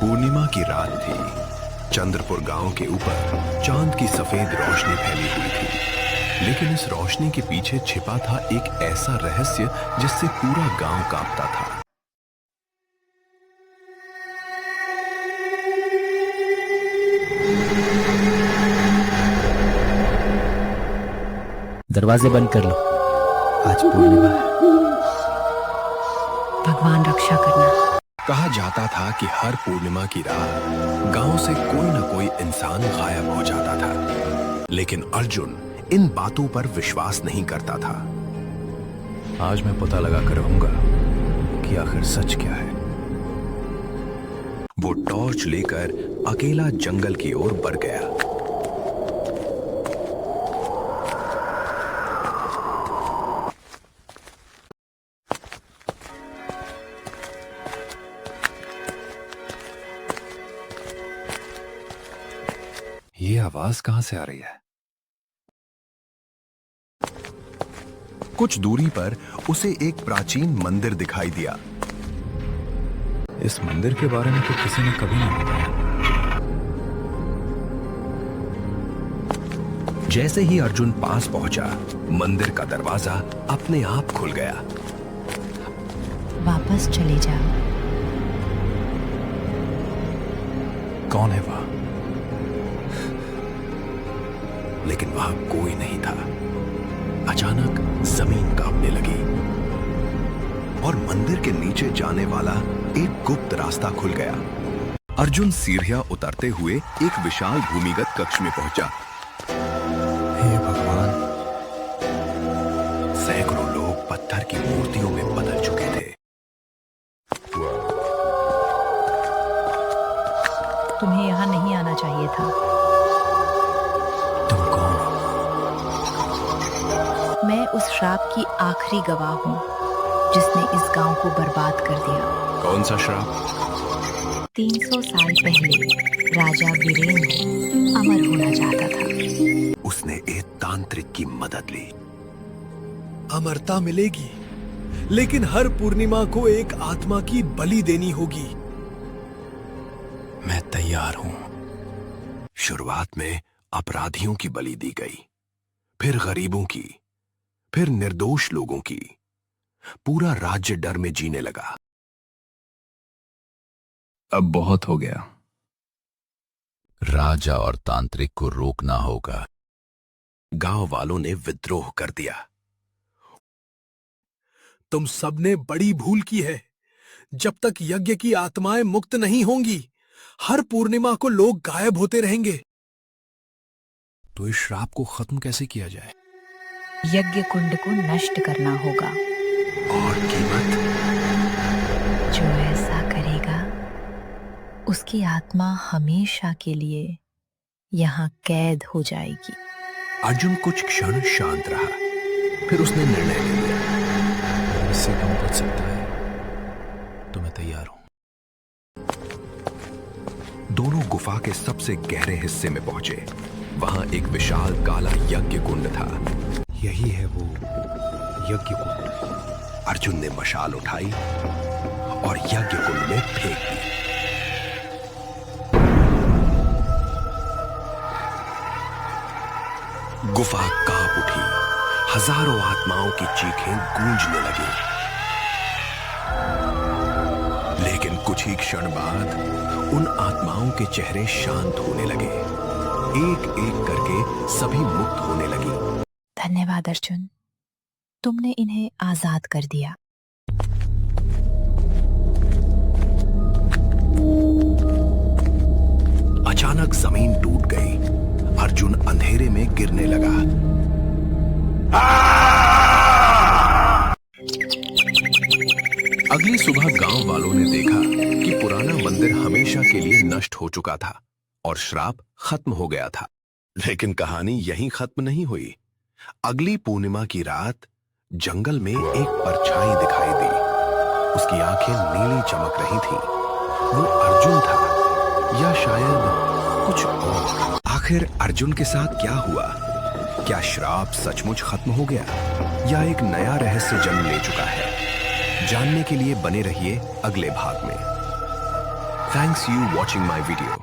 पूर्णिमा की रात थी। चंद्रपुर गांव के ऊपर चांद की सफेद रोशनी फैली हुई थी, लेकिन इस रोशनी के पीछे छिपा था एक ऐसा रहस्य जिससे पूरा गांव कांपता था। दरवाजे बंद कर लो, आज पूर्णिमा है। भगवान रक्षा करना। कहा जाता था कि हर पूर्णिमा की रात गांव से कोई न कोई इंसान गायब हो जाता था, लेकिन अर्जुन इन बातों पर विश्वास नहीं करता था। आज मैं पता लगा कर रहूंगा कि आखिर सच क्या है। वो टॉर्च लेकर अकेला जंगल की ओर बढ़ गया। ये आवाज कहां से आ रही है? कुछ दूरी पर उसे एक प्राचीन मंदिर दिखाई दिया। इस मंदिर के बारे में तो किसी ने कभी नहीं बताया। जैसे ही अर्जुन पास पहुंचा, मंदिर का दरवाजा अपने आप खुल गया। वापस चले जाओ। कौन है वह? लेकिन वहां कोई नहीं था। अचानक जमीन कांपने लगी और मंदिर के नीचे जाने वाला एक गुप्त रास्ता खुल गया। अर्जुन सीढ़ियां उतरते हुए एक विशाल भूमिगत कक्ष में पहुंचा। हे भगवान! सैकड़ों लोग पत्थर की मूर्तियों में बदल चुके थे। तुम्हें यहाँ नहीं आना चाहिए था। तुम कौन हो? मैं उस श्राप की आखिरी गवाह हूँ जिसने इस गांव को बर्बाद कर दिया। कौन सा श्राप? 300 साल पहले राजा वीरेंद्र अमर होना चाहता था। उसने एक तांत्रिक की मदद ली। अमरता मिलेगी, लेकिन हर पूर्णिमा को एक आत्मा की बलि देनी होगी। मैं तैयार हूं। शुरुआत में अपराधियों की बलि दी गई, फिर गरीबों की, फिर निर्दोष लोगों की। पूरा राज्य डर में जीने लगा। अब बहुत हो गया। राजा और तांत्रिक को रोकना होगा। गांव वालों ने विद्रोह कर दिया। तुम सबने बड़ी भूल की है। जब तक यज्ञ की आत्माएं मुक्त नहीं होंगी, हर पूर्णिमा को लोग गायब होते रहेंगे। तो इस श्राप को खत्म कैसे किया जाए? यज्ञ कुंड को नष्ट करना होगा। और कीमत? जो ऐसा करेगा उसकी आत्मा हमेशा के लिए यहाँ कैद हो जाएगी। अर्जुन कुछ क्षण शांत रहा, फिर उसने निर्णय ले लिया। इससे कम बच सकता है तो मैं तैयार हूं। दोनों गुफा के सबसे गहरे हिस्से में पहुंचे। वहां एक विशाल काला यज्ञ कुंड था। यही है वो यज्ञ कुंड। अर्जुन ने मशाल उठाई और यज्ञ कुंड में फेंक दी। गुफा कांप उठी। हजारों आत्माओं की चीखें गूंजने लगी। लेकिन कुछ ही क्षण बाद उन आत्माओं के चेहरे शांत होने लगे। एक एक करके सभी मुक्त होने लगी। धन्यवाद अर्जुन, तुमने इन्हें आजाद कर दिया। अचानक जमीन टूट गई। अर्जुन अंधेरे में गिरने लगा। अगली सुबह गांव वालों ने देखा कि पुराना मंदिर हमेशा के लिए नष्ट हो चुका था और श्राप खत्म हो गया था। लेकिन कहानी यहीं खत्म नहीं हुई। अगली पूर्णिमा की रात जंगल में एक परछाई दिखाई दी। उसकी आंखें नीली चमक रही थीं। वो अर्जुन था या शायद कुछ और। आखिर अर्जुन के साथ क्या हुआ? क्या श्राप सचमुच खत्म हो गया या एक नया रहस्य जन्म ले चुका है? जानने के लिए बने रहिए अगले भाग में। Thanks you watching my video.